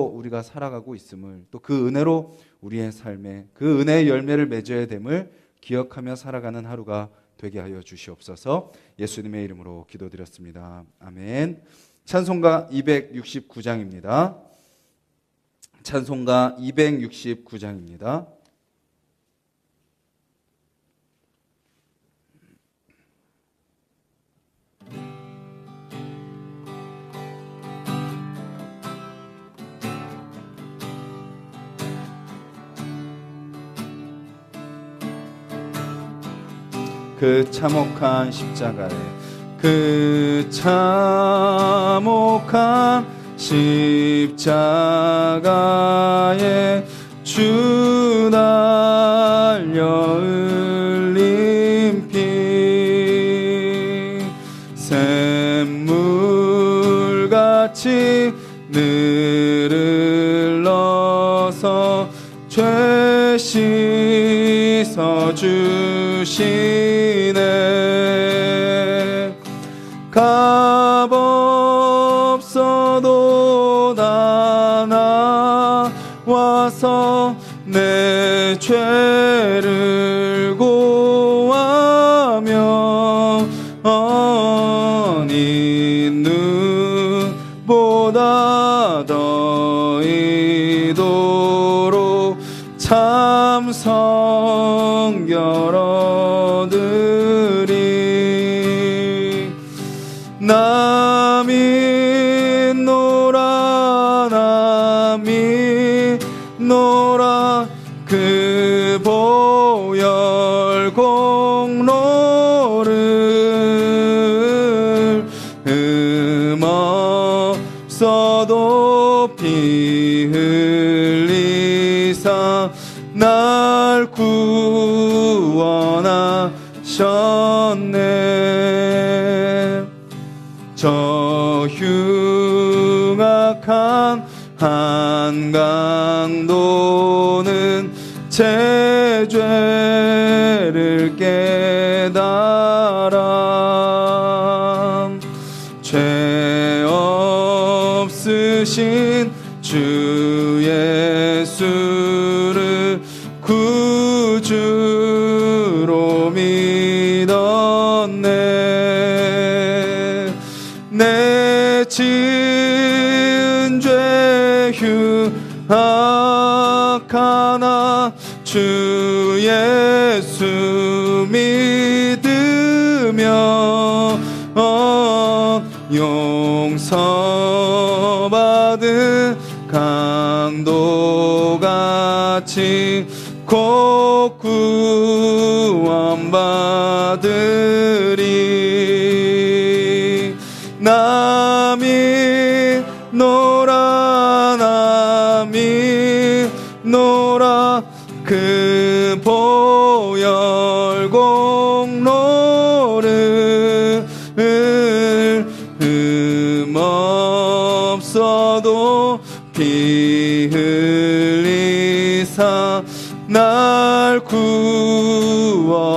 우리가 살아가고 있음을, 또 그 은혜로 우리의 삶에 그 은혜의 열매를 맺어야 됨을 기억하며 살아가는 하루가 되게 하여 주시옵소서. 예수님의 이름으로 기도드렸습니다. 아멘. 찬송가 269장입니다. 찬송가 269장입니다. 그 참혹한 십자가에, 그 참혹한 십자가에 주 달려 흘린 피, 샘물같이 늘을 넣어서 죄 씻어 주시네. 값 없어도 다 나와서 내 죄를 고하며 이 눈보다 더 이도록 참 성결 얻으리. 남이 노라 그 보혈 공로를, 없어도 피 흘리사 날 구원하셨네. 저 흉악한 한강도는 제 죄를 깨달아 죄 없으신 주 예수를 구주로 믿었네. 내 지은 죄 흉악하나 주 예수 믿으며 용서받은 강도같이 곧 구원받으리. 남이 노라 그 보혈 공로를, 없어도 피 흘리사 날 구원하셨네.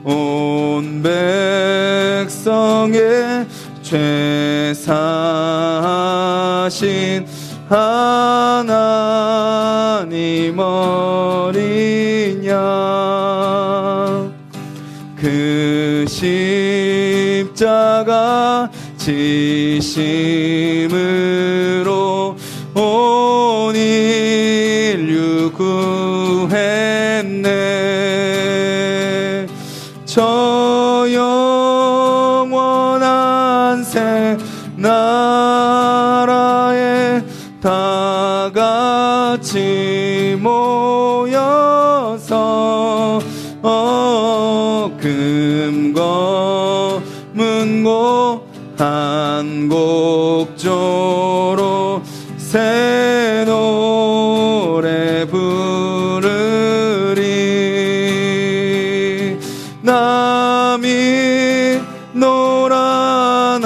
온 백성의 죄 사신 하나님 어린 양, 그 십자가 지심으로 온 인류 구했네. 저 영원한 새 나라에 다 같이 모여서 금거 문고 한 곡조로 새 노래 부르리. 남이 노라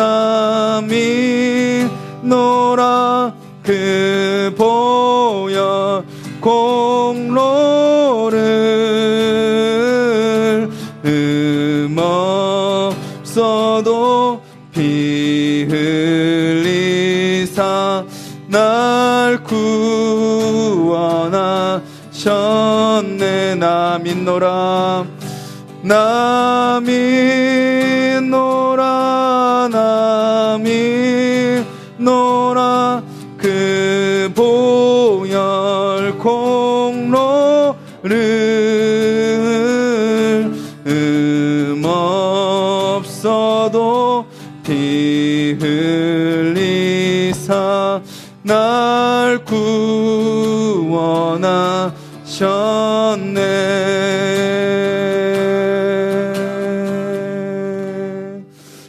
그 보혈 공로를, 없어도 피 흘리사 날 구원하셨네. 나 믿노라 나 믿노라 나 믿노라 그 보혈 공로를 없어도 피 흘리사 날 구원하셨네.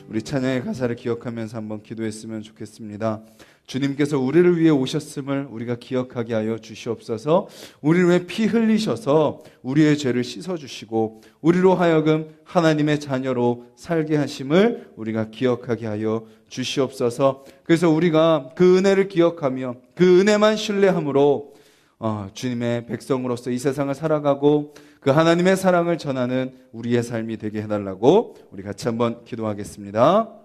우리 찬양의 가사를 기억하면서 한번 기도했으면 좋겠습니다. 주님께서 우리를 위해 오셨음을 우리가 기억하게 하여 주시옵소서. 우리를 위해 피 흘리셔서 우리의 죄를 씻어주시고 우리로 하여금 하나님의 자녀로 살게 하심을 우리가 기억하게 하여 주시옵소서. 그래서 우리가 그 은혜를 기억하며 그 은혜만 신뢰함으로 주님의 백성으로서 이 세상을 살아가고 그 하나님의 사랑을 전하는 우리의 삶이 되게 해달라고 우리 같이 한번 기도하겠습니다.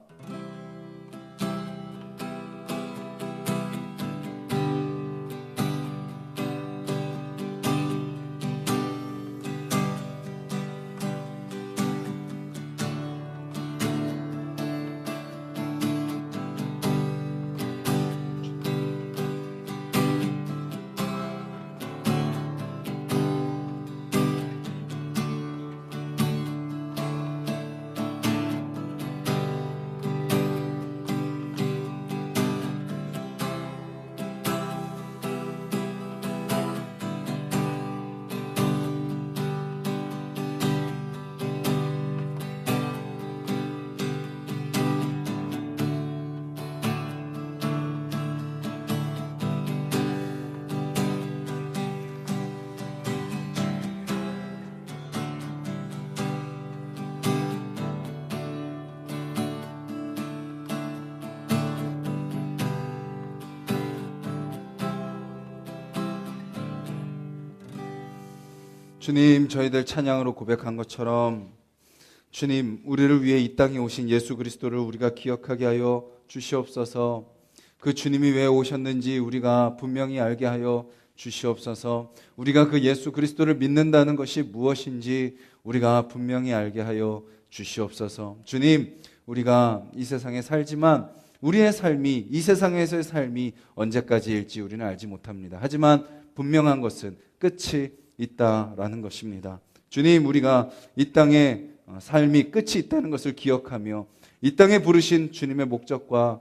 주님, 저희들 찬양으로 고백한 것처럼 주님, 우리를 위해 이 땅에 오신 예수 그리스도를 우리가 기억하게 하여 주시옵소서. 그 주님이 왜 오셨는지 우리가 분명히 알게 하여 주시옵소서. 우리가 그 예수 그리스도를 믿는다는 것이 무엇인지 우리가 분명히 알게 하여 주시옵소서. 주님, 우리가 이 세상에 살지만 우리의 삶이, 이 세상에서의 삶이 언제까지일지 우리는 알지 못합니다. 하지만 분명한 것은 끝이 있다라는 것입니다. 주님, 우리가 이 땅에 삶이 끝이 있다는 것을 기억하며 이 땅에 부르신 주님의 목적과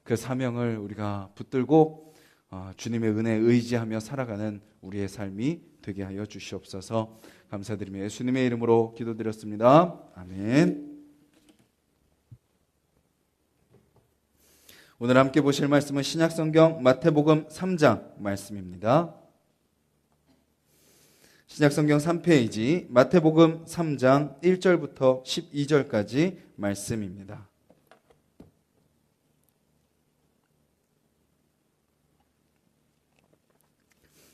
그 사명을 우리가 붙들고 주님의 은혜에 의지하며 살아가는 우리의 삶이 되게 하여 주시옵소서. 감사드리며 예수님의 이름으로 기도드렸습니다. 아멘. 오늘 함께 보실 말씀은 신약성경 마태복음 3장 말씀입니다. 신약성경 3페이지 마태복음 3장 1절부터 12절까지 말씀입니다.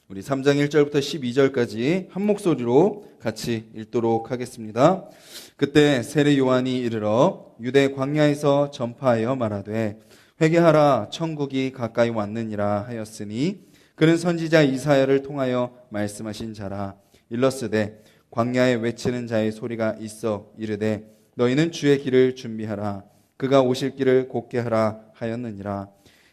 우리 3장 1절부터 12절까지 한 목소리로 같이 읽도록 하겠습니다. 그때 세례 요한이 이르러 유대 광야에서 전파하여 말하되 회개하라 천국이 가까이 왔느니라 하였으니 그는 선지자 이사야를 통하여 말씀하신 자라. 일러스되 광야에 외치는 자의 소리가 있어 이르되 너희는 주의 길을 준비하라 그가 오실 길을 곧게 하라 하였느니라.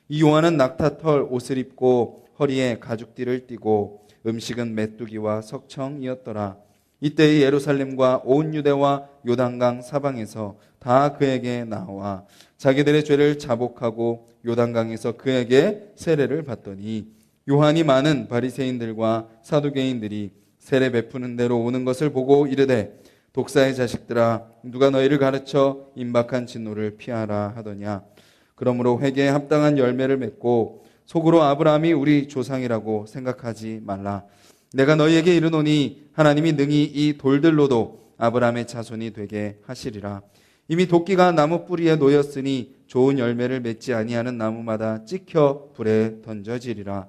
이 요한은 낙타털 옷을 입고 허리에 가죽띠를 띠고 음식은 메뚜기와 석청이었더라. 이때의 예루살렘과 온 유대와 요단강 사방에서 다 그에게 나와 자기들의 죄를 자복하고 요단강에서 그에게 세례를 받더니 요한이 많은 바리새인들과 사두개인들이 세례 베푸는 대로 오는 것을 보고 이르되 독사의 자식들아 누가 너희를 가르쳐 임박한 진노를 피하라 하더냐. 그러므로 회개에 합당한 열매를 맺고 속으로 아브라함이 우리 조상이라고 생각하지 말라. 내가 너희에게 이르노니 하나님이 능히 이 돌들로도 아브라함의 자손이 되게 하시리라. 이미 도끼가 나무 뿌리에 놓였으니 좋은 열매를 맺지 아니하는 나무마다 찍혀 불에 던져지리라.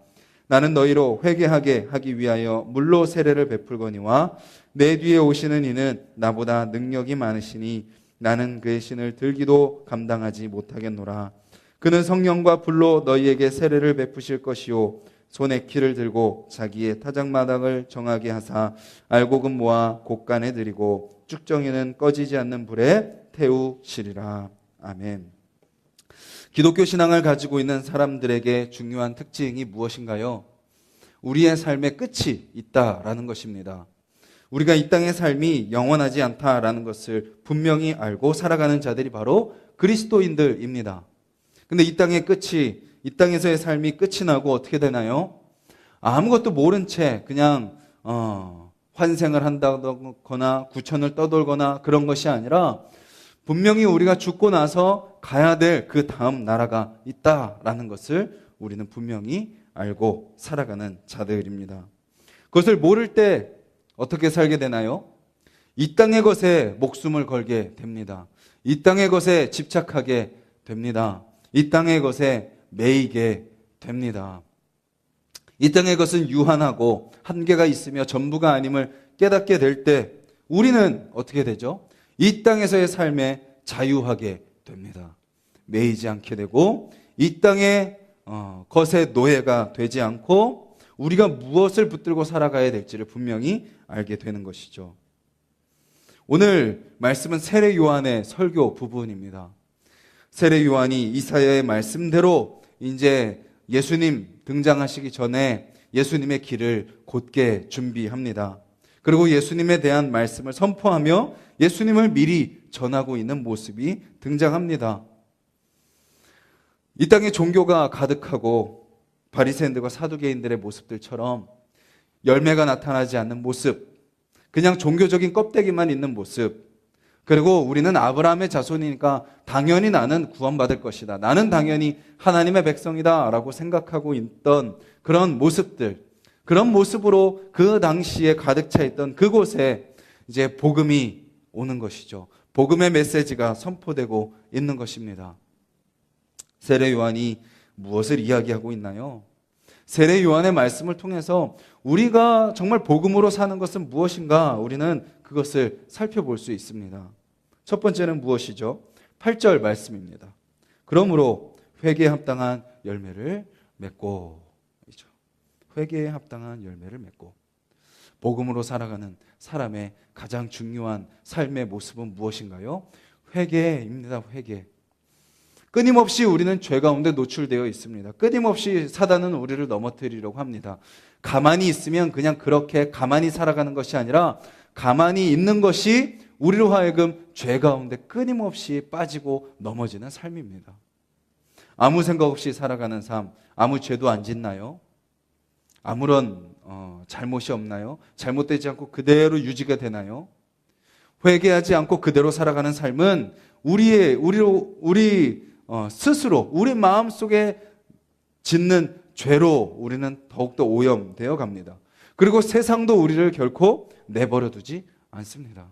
나는 너희로 회개하게 하기 위하여 물로 세례를 베풀거니와 내 뒤에 오시는 이는 나보다 능력이 많으시니 나는 그의 신을 들기도 감당하지 못하겠노라. 그는 성령과 불로 너희에게 세례를 베푸실 것이요 손에 키를 들고 자기의 타작마당을 정하게 하사 알곡은 모아 곡간에 들이고 쭉정이는 꺼지지 않는 불에 태우시리라. 아멘. 기독교 신앙을 가지고 있는 사람들에게 중요한 특징이 무엇인가요? 우리의 삶의 끝이 있다라는 것입니다. 우리가 이 땅의 삶이 영원하지 않다라는 것을 분명히 알고 살아가는 자들이 바로 그리스도인들입니다. 근데 이 땅의 끝이, 이 땅에서의 삶이 끝이 나고 어떻게 되나요? 아무것도 모른 채 그냥 환생을 한다거나 구천을 떠돌거나 그런 것이 아니라 분명히 우리가 죽고 나서 가야 될 그 다음 나라가 있다라는 것을 우리는 분명히 알고 살아가는 자들입니다. 그것을 모를 때 어떻게 살게 되나요? 이 땅의 것에 목숨을 걸게 됩니다. 이 땅의 것에 집착하게 됩니다. 이 땅의 것에 매이게 됩니다. 이 땅의 것은 유한하고 한계가 있으며 전부가 아님을 깨닫게 될 때 우리는 어떻게 되죠? 이 땅에서의 삶에 자유하게 됩니다. 매이지 않게 되고 이 땅의 것의 노예가 되지 않고 우리가 무엇을 붙들고 살아가야 될지를 분명히 알게 되는 것이죠. 오늘 말씀은 세례 요한의 설교 부분입니다. 세례 요한이 이사야의 말씀대로 이제 예수님 등장하시기 전에 예수님의 길을 곧게 준비합니다. 그리고 예수님에 대한 말씀을 선포하며 예수님을 미리 전하고 있는 모습이 등장합니다. 이 땅에 종교가 가득하고 바리새인들과 사두개인들의 모습들처럼 열매가 나타나지 않는 모습, 그냥 종교적인 껍데기만 있는 모습, 그리고 우리는 아브라함의 자손이니까 당연히 나는 구원받을 것이다. 나는 당연히 하나님의 백성이다 라고 생각하고 있던 그런 모습들, 그런 모습으로 그 당시에 가득 차 있던 그곳에 이제 복음이 오는 것이죠. 복음의 메시지가 선포되고 있는 것입니다. 세례 요한이 무엇을 이야기하고 있나요? 세례 요한의 말씀을 통해서 우리가 정말 복음으로 사는 것은 무엇인가 우리는 그것을 살펴볼 수 있습니다. 첫 번째는 무엇이죠? 8절 말씀입니다. 그러므로 회개에 합당한 열매를 맺고, 회개에 합당한 열매를 맺고. 복음으로 살아가는 사람의 가장 중요한 삶의 모습은 무엇인가요? 회개입니다. 회개. 끊임없이 우리는 죄 가운데 노출되어 있습니다. 끊임없이 사단은 우리를 넘어뜨리려고 합니다. 가만히 있으면 그냥 그렇게 가만히 살아가는 것이 아니라 가만히 있는 것이 우리로 하여금 죄 가운데 끊임없이 빠지고 넘어지는 삶입니다. 아무 생각 없이 살아가는 삶, 아무 죄도 안 짓나요? 아무런 잘못이 없나요? 잘못되지 않고 그대로 유지가 되나요? 회개하지 않고 그대로 살아가는 삶은 우리 스스로 우리 마음속에 짓는 죄로 우리는 더욱더 오염되어 갑니다. 그리고 세상도 우리를 결코 내버려 두지 않습니다.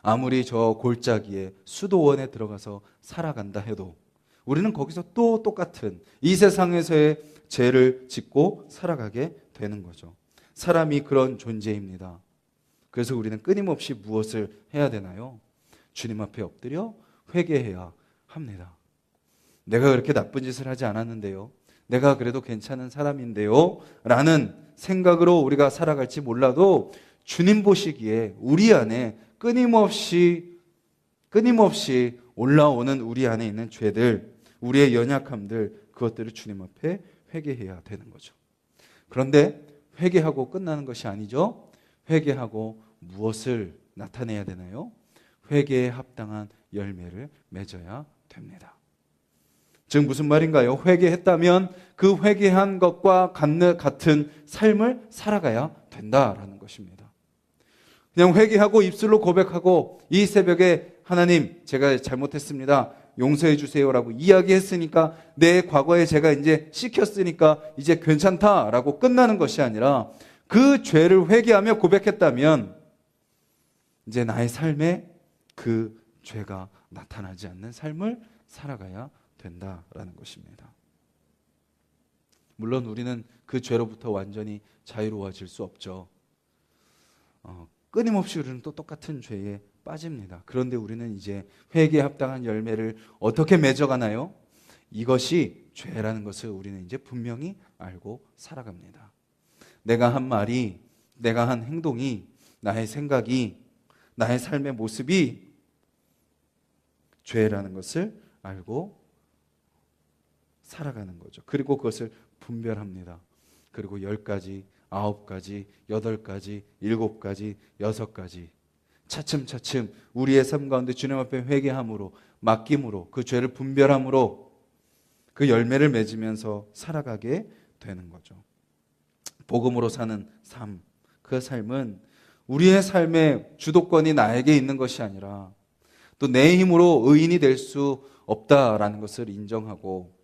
아무리 저 골짜기에 수도원에 들어가서 살아간다 해도 우리는 거기서 또 똑같은 이 세상에서의 죄를 짓고 살아가게 되는 거죠. 사람이 그런 존재입니다. 그래서 우리는 끊임없이 무엇을 해야 되나요? 주님 앞에 엎드려 회개해야 합니다. 내가 그렇게 나쁜 짓을 하지 않았는데요. 내가 그래도 괜찮은 사람인데요. 라는 생각으로 우리가 살아갈지 몰라도 주님 보시기에 우리 안에 끊임없이 올라오는 우리 안에 있는 죄들, 우리의 연약함들, 그것들을 주님 앞에 회개해야 되는 거죠. 그런데 회개하고 끝나는 것이 아니죠. 회개하고 무엇을 나타내야 되나요? 회개에 합당한 열매를 맺어야 됩니다. 즉 무슨 말인가요? 회개했다면 그 회개한 것과 같은 삶을 살아가야 된다라는 것입니다. 그냥 회개하고 입술로 고백하고 이 새벽에 하나님 제가 잘못했습니다. 용서해 주세요라고 이야기했으니까 내 과거에 제가 이제 씻겼으니까 이제 괜찮다라고 끝나는 것이 아니라 그 죄를 회개하며 고백했다면 이제 나의 삶에 그 죄가 나타나지 않는 삶을 살아가야 된다라는 것입니다. 물론 우리는 그 죄로부터 완전히 자유로워질 수 없죠. 끊임없이 우리는 또 똑같은 죄에 빠집니다. 그런데 우리는 이제 회개에 합당한 열매를 어떻게 맺어가나요? 이것이 죄라는 것을 우리는 이제 분명히 알고 살아갑니다. 내가 한 말이, 내가 한 행동이, 나의 생각이, 나의 삶의 모습이 죄라는 것을 알고 살아가는 거죠. 그리고 그것을 분별합니다. 그리고 10가지, 9가지, 8가지, 7가지, 6가지 차츰차츰 우리의 삶 가운데 주님 앞에 회개함으로, 맡김으로, 그 죄를 분별함으로 그 열매를 맺으면서 살아가게 되는 거죠. 복음으로 사는 삶, 그 삶은 우리의 삶의 주도권이 나에게 있는 것이 아니라 또 내 힘으로 의인이 될 수 없다라는 것을 인정하고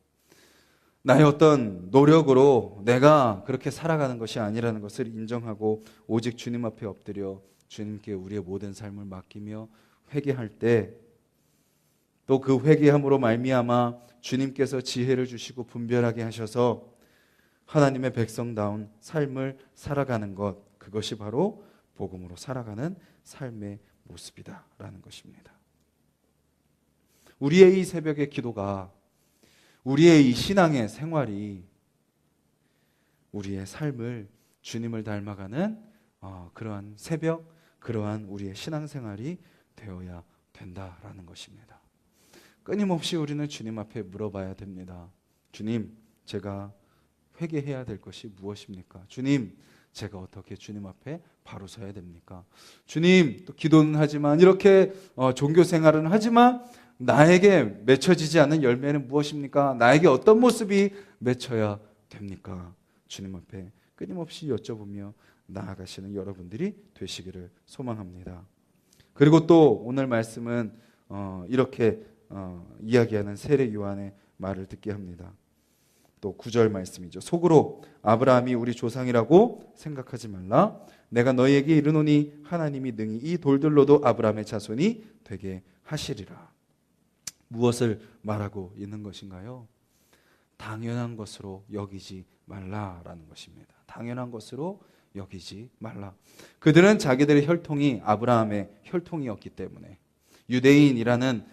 나의 어떤 노력으로 내가 그렇게 살아가는 것이 아니라는 것을 인정하고 오직 주님 앞에 엎드려 주님께 우리의 모든 삶을 맡기며 회개할 때 또 그 회개함으로 말미암아 주님께서 지혜를 주시고 분별하게 하셔서 하나님의 백성다운 삶을 살아가는 것, 그것이 바로 복음으로 살아가는 삶의 모습이다라는 것입니다. 우리의 이 새벽의 기도가, 우리의 이 신앙의 생활이 우리의 삶을 주님을 닮아가는 그러한 새벽, 그러한 우리의 신앙생활이 되어야 된다라는 것입니다. 끊임없이 우리는 주님 앞에 물어봐야 됩니다. 주님, 제가 회개해야 될 것이 무엇입니까? 주님, 제가 어떻게 주님 앞에 바로 서야 됩니까? 주님, 또 기도는 하지만 이렇게 종교 생활은 하지만 나에게 맺혀지지 않는 열매는 무엇입니까? 나에게 어떤 모습이 맺혀야 됩니까? 주님 앞에 끊임없이 여쭤보며 나아가시는 여러분들이 되시기를 소망합니다. 그리고 또 오늘 말씀은 이렇게 이야기하는 세례 요한의 말을 듣게 합니다. 또 9절 말씀이죠. 속으로 아브라함이 우리 조상이라고 생각하지 말라. 내가 너희에게 이르노니 하나님이 능히 이 돌들로도 아브라함의 자손이 되게 하시리라. 무엇을 말하고 있는 것인가요? 당연한 것으로 여기지 말라라는 것입니다. 당연한 것으로 여기지 말라. 그들은 자기들의 혈통이 아브라함의 혈통이었기 때문에 유대인이라는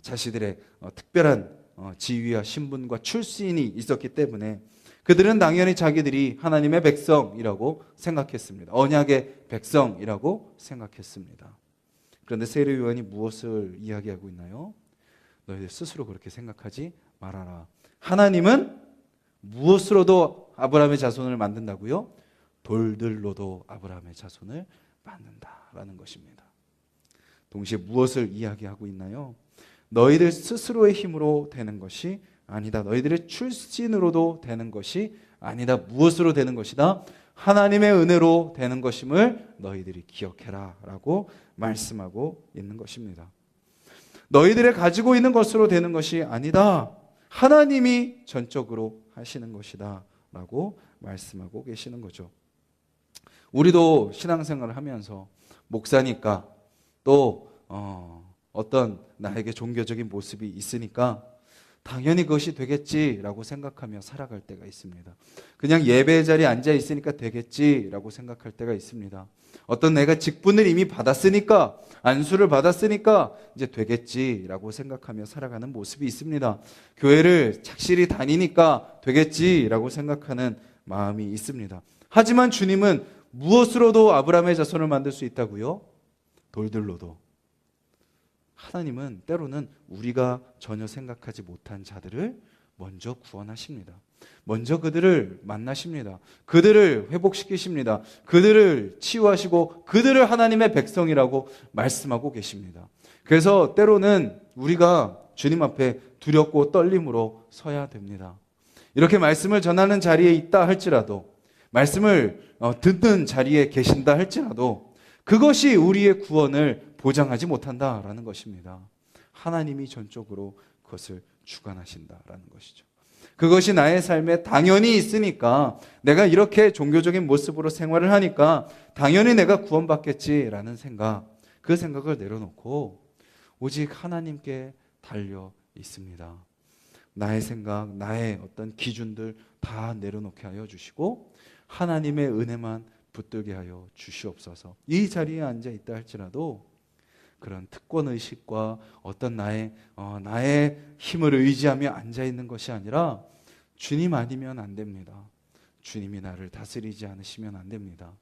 자신들의 특별한 지위와 신분과 출신이 있었기 때문에 그들은 당연히 자기들이 하나님의 백성이라고 생각했습니다. 언약의 백성이라고 생각했습니다. 그런데 세례 요한이 무엇을 이야기하고 있나요? 너희들 스스로 그렇게 생각하지 말아라. 하나님은 무엇으로도 아브라함의 자손을 만든다고요? 돌들로도 아브라함의 자손을 만든다라는 것입니다. 동시에 무엇을 이야기하고 있나요? 너희들 스스로의 힘으로 되는 것이 아니다. 너희들의 출신으로도 되는 것이 아니다. 무엇으로 되는 것이다? 하나님의 은혜로 되는 것임을 너희들이 기억해라 라고 말씀하고 있는 것입니다. 너희들의 가지고 있는 것으로 되는 것이 아니다. 하나님이 전적으로 하시는 것이다 라고 말씀하고 계시는 거죠. 우리도 신앙생활을 하면서 목사니까 또 어떤 나에게 종교적인 모습이 있으니까 당연히 그것이 되겠지라고 생각하며 살아갈 때가 있습니다. 그냥 예배의 자리에 앉아 있으니까 되겠지라고 생각할 때가 있습니다. 어떤 내가 직분을 이미 받았으니까, 안수를 받았으니까 이제 되겠지라고 생각하며 살아가는 모습이 있습니다. 교회를 착실히 다니니까 되겠지라고 생각하는 마음이 있습니다. 하지만 주님은 무엇으로도 아브라함의 자손을 만들 수 있다고요? 돌들로도. 하나님은 때로는 우리가 전혀 생각하지 못한 자들을 먼저 구원하십니다. 먼저 그들을 만나십니다. 그들을 회복시키십니다. 그들을 치유하시고 그들을 하나님의 백성이라고 말씀하고 계십니다. 그래서 때로는 우리가 주님 앞에 두렵고 떨림으로 서야 됩니다. 이렇게 말씀을 전하는 자리에 있다 할지라도, 말씀을 듣는 자리에 계신다 할지라도 그것이 우리의 구원을 보장하지 못한다라는 것입니다. 하나님이 전적으로 그것을 주관하신다라는 것이죠. 그것이 나의 삶에 당연히 있으니까, 내가 이렇게 종교적인 모습으로 생활을 하니까 당연히 내가 구원받겠지라는 생각, 그 생각을 내려놓고 오직 하나님께 달려 있습니다. 나의 생각, 나의 어떤 기준들 다 내려놓게 하여 주시고 하나님의 은혜만 붙들게 하여 주시옵소서. 이 자리에 앉아 있다 할지라도 그런 특권 의식과 어떤 나의 힘을 의지하며 앉아 있는 것이 아니라 주님 아니면 안 됩니다. 주님이 나를 다스리지 않으시면 안 됩니다.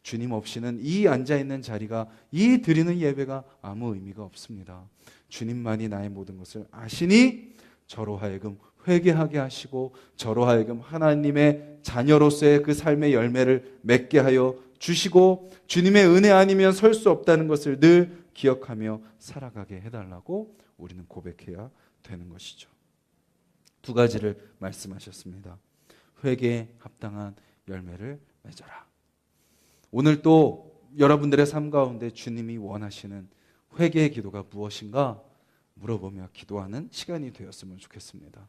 주님 없이는 이 앉아 있는 자리가, 이 드리는 예배가 아무 의미가 없습니다. 주님만이 나의 모든 것을 아시니 저로 하여금 회개하게 하시고 저로 하여금 하나님의 자녀로서의 그 삶의 열매를 맺게 하여 주시고 주님의 은혜 아니면 설 수 없다는 것을 늘 기억하며 살아가게 해달라고 우리는 고백해야 되는 것이죠. 두 가지를 말씀하셨습니다. 회개에 합당한 열매를 맺어라. 오늘 또 여러분들의 삶 가운데 주님이 원하시는 회개의 기도가 무엇인가 물어보며 기도하는 시간이 되었으면 좋겠습니다.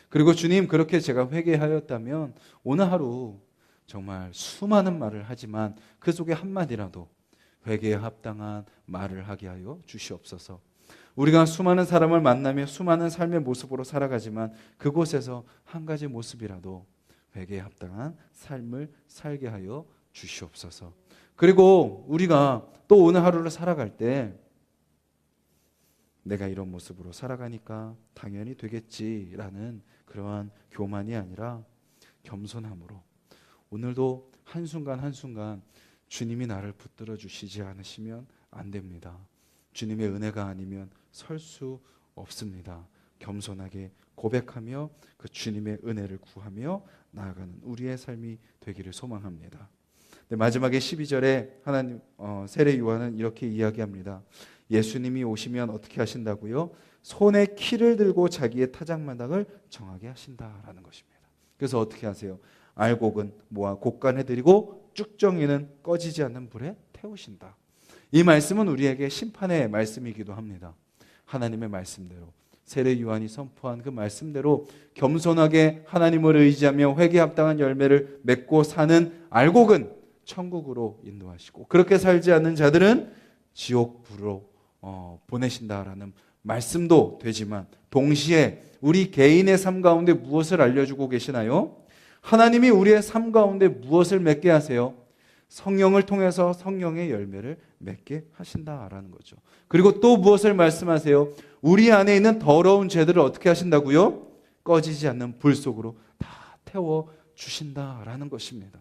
그리고 주님, 그렇게 제가 회개하였다면 오늘 하루 정말 수많은 말을 하지만 그 속에 한마디라도 회개에 합당한 말을 하게 하여 주시옵소서. 우리가 수많은 사람을 만나며 수많은 삶의 모습으로 살아가지만 그곳에서 한 가지 모습이라도 회개에 합당한 삶을 살게 하여 주시옵소서. 그리고 우리가 또 오늘 하루를 살아갈 때 내가 이런 모습으로 살아가니까 당연히 되겠지라는 그러한 교만이 아니라 겸손함으로 오늘도 한순간 한순간 주님이 나를 붙들어 주시지 않으시면 안 됩니다. 주님의 은혜가 아니면 설 수 없습니다. 겸손하게 고백하며 그 주님의 은혜를 구하며 나아가는 우리의 삶이 되기를 소망합니다. 마지막에 12절에 하나님 세례 요한은 이렇게 이야기합니다. 예수님이 오시면 어떻게 하신다고요? 손에 키를 들고 자기의 타작마당을 정하게 하신다라는 것입니다. 그래서 어떻게 하세요? 알곡은 모아 곡간에 들이고 쭉정이는 꺼지지 않는 불에 태우신다. 이 말씀은 우리에게 심판의 말씀이기도 합니다. 하나님의 말씀대로 세례 요한이 선포한 그 말씀대로 겸손하게 하나님을 의지하며 회개에 합당한 열매를 맺고 사는 알곡은 천국으로 인도하시고 그렇게 살지 않는 자들은 지옥불로 보내신다라는 말씀도 되지만 동시에 우리 개인의 삶 가운데 무엇을 알려주고 계시나요? 하나님이 우리의 삶 가운데 무엇을 맺게 하세요? 성령을 통해서 성령의 열매를 맺게 하신다라는 거죠. 그리고 또 무엇을 말씀하세요? 우리 안에 있는 더러운 죄들을 어떻게 하신다고요? 꺼지지 않는 불 속으로 다 태워 주신다라는 것입니다.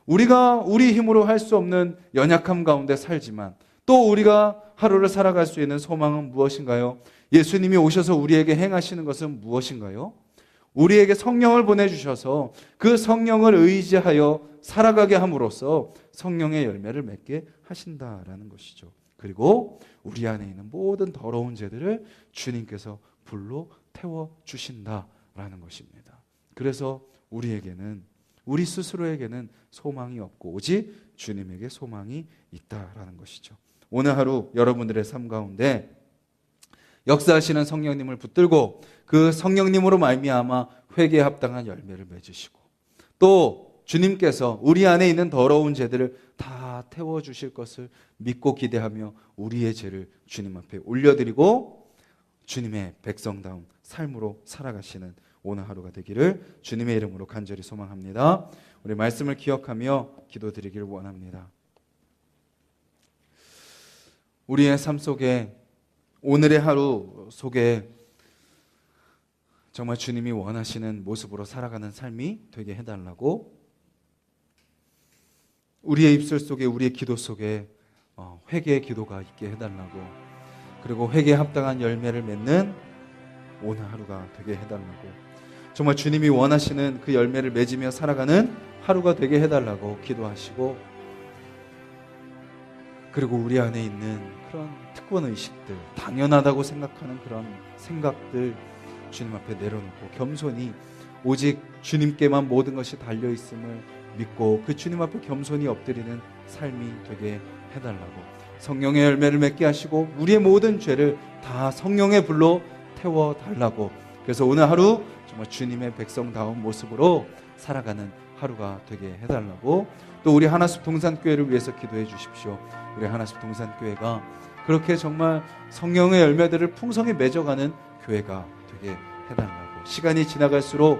우리가 우리 힘으로 할 수 없는 연약함 가운데 살지만 또 우리가 하루를 살아갈 수 있는 소망은 무엇인가요? 예수님이 오셔서 우리에게 행하시는 것은 무엇인가요? 우리에게 성령을 보내주셔서 그 성령을 의지하여 살아가게 함으로써 성령의 열매를 맺게 하신다라는 것이죠. 그리고 우리 안에 있는 모든 더러운 죄들을 주님께서 불로 태워주신다라는 것입니다. 그래서 우리 스스로에게는 소망이 없고 오직 주님에게 소망이 있다라는 것이죠. 오늘 하루 여러분들의 삶 가운데 역사하시는 성령님을 붙들고 그 성령님으로 말미암아 회개에 합당한 열매를 맺으시고 또 주님께서 우리 안에 있는 더러운 죄들을 다 태워주실 것을 믿고 기대하며 우리의 죄를 주님 앞에 올려드리고 주님의 백성다운 삶으로 살아가시는 오늘 하루가 되기를 주님의 이름으로 간절히 소망합니다. 우리 말씀을 기억하며 기도드리기를 원합니다. 우리의 삶 속에 오늘의 하루 속에 정말 주님이 원하시는 모습으로 살아가는 삶이 되게 해달라고 우리의 입술 속에 우리의 기도 속에 회개의 기도가 있게 해달라고 그리고 회개에 합당한 열매를 맺는 오늘 하루가 되게 해달라고 정말 주님이 원하시는 그 열매를 맺으며 살아가는 하루가 되게 해달라고 기도하시고 그리고 우리 안에 있는 그런 특권의식들 당연하다고 생각하는 그런 생각들 주님 앞에 내려놓고 겸손히 오직 주님께만 모든 것이 달려있음을 믿고 그 주님 앞에 겸손히 엎드리는 삶이 되게 해달라고 성령의 열매를 맺게 하시고 우리의 모든 죄를 다 성령의 불로 태워달라고 그래서 오늘 하루 정말 주님의 백성다운 모습으로 살아가는 하루가 되게 해달라고 또 우리 하나숲 동산교회를 위해서 기도해 주십시오. 우리 하나숲 동산교회가 그렇게 정말 성령의 열매들을 풍성히 맺어가는 교회가 되게 해달라고 시간이 지나갈수록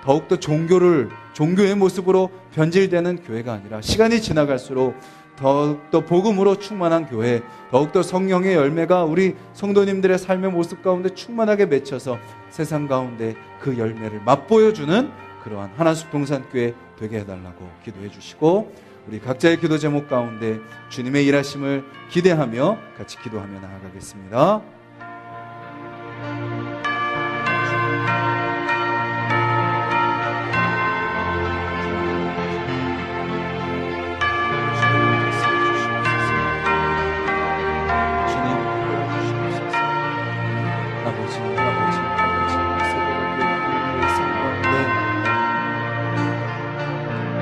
더욱더 종교의 모습으로 변질되는 교회가 아니라 시간이 지나갈수록 더욱더 복음으로 충만한 교회, 더욱더 성령의 열매가 우리 성도님들의 삶의 모습 가운데 충만하게 맺혀서 세상 가운데 그 열매를 맛보여주는 그러한 하나숙동산교회 되게 해달라고 기도해 주시고, 우리 각자의 기도 제목 가운데 주님의 일하심을 기대하며 같이 기도하며 나아가겠습니다.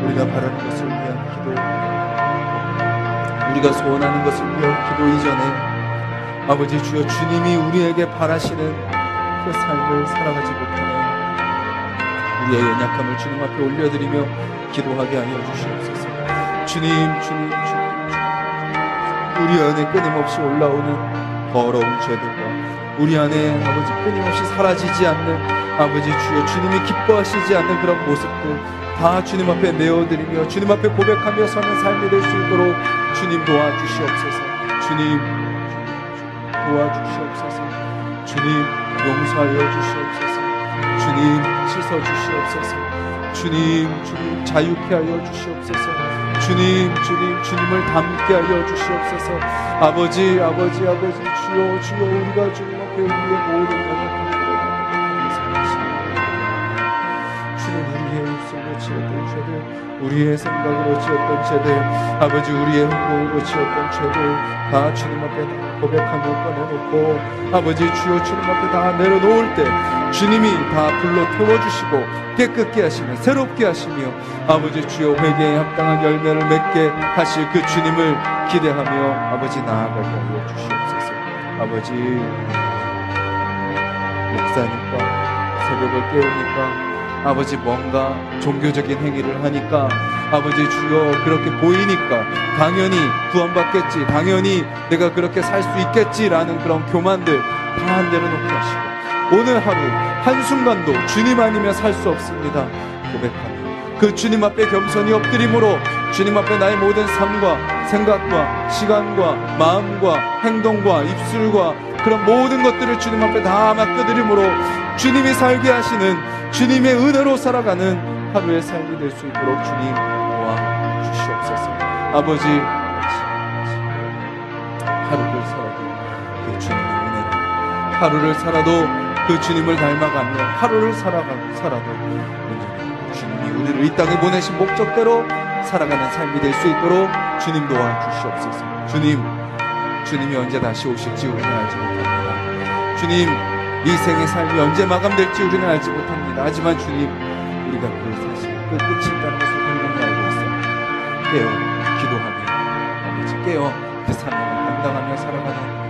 우리가 바라는 것을 위한 기도, 우리가 소원하는 것을 위한 기도 이전에 아버지 주여, 주님이 우리에게 바라시는 그 삶을 살아가지 못하는 우리의 연약함을 주님 앞에 올려드리며 기도하게 하여 주시옵소서. 주님, 우리 안에 끊임없이 올라오는 더러운 죄들과 우리 안에 아버지 끊임없이 사라지지 않는 아버지 주여, 주님이 기뻐하시지 않는 그런 모습들 다 주님 앞에 내어드리며 주님 앞에 고백하며 서는 삶이 될 수 있도록 주님 도와주시옵소서. 주님 도와주시옵소서. 주님 용서하여 주시옵소서. 주님 씻어주시옵소서. 주님 자유케 하여 주시옵소서. 주님을 닮게 하여 주시옵소서. 아버지 주여 우리가 주님 앞에 우리의 모든 연약함을 우리의 입술로 지었던 죄들, 우리의 생각으로 지었던 죄들, 아버지 우리의 행동으로 지었던 죄들 다 주님 앞에 다 고백하며 꺼내놓고 아버지 주여 주님 앞에 다 내려놓을 때 주님이 다 불러 태워주시고 깨끗게 하시며 새롭게 하시며 아버지 주여 회개에 합당한 열매를 맺게 하실 그 주님을 기대하며 아버지 나아가게 하여 주시옵소서. 아버지 목사니까 새벽을 깨우니까 아버지 뭔가 종교적인 행위를 하니까 아버지 주여 그렇게 보이니까 당연히 구원받겠지, 당연히 내가 그렇게 살 수 있겠지라는 그런 교만들 다 내려놓게 하시고 오늘 하루 한순간도 주님 아니면 살 수 없습니다 고백하며 그 주님 앞에 겸손히 엎드림으로 주님 앞에 나의 모든 삶과 생각과 시간과 마음과 행동과 입술과 그런 모든 것들을 주님 앞에 다 맡겨드림으로 주님이 살게 하시는 주님의 은혜로 살아가는 하루의 삶이 될 수 있도록 주님 도와주시옵소서. 아버지 하루를 살아도 그 주님의 은혜로, 하루를 살아도 그 주님을 닮아가며 하루를 살아도 주님이 우리를 이 땅에 보내신 목적대로 살아가는 삶이 될 수 있도록 주님 도와주시옵소서. 주님이 언제 다시 오실지 우리는 알지 못합니다. 주님, 이 생의 삶이 언제 마감될지 우리는 알지 못합니다. 하지만 주님, 우리가 그 사실 그 끝이 있다는 것을 분명히 알고 있습니다. 깨어 기도하며 아버지 깨어 그 삶을 감당하며 살아가는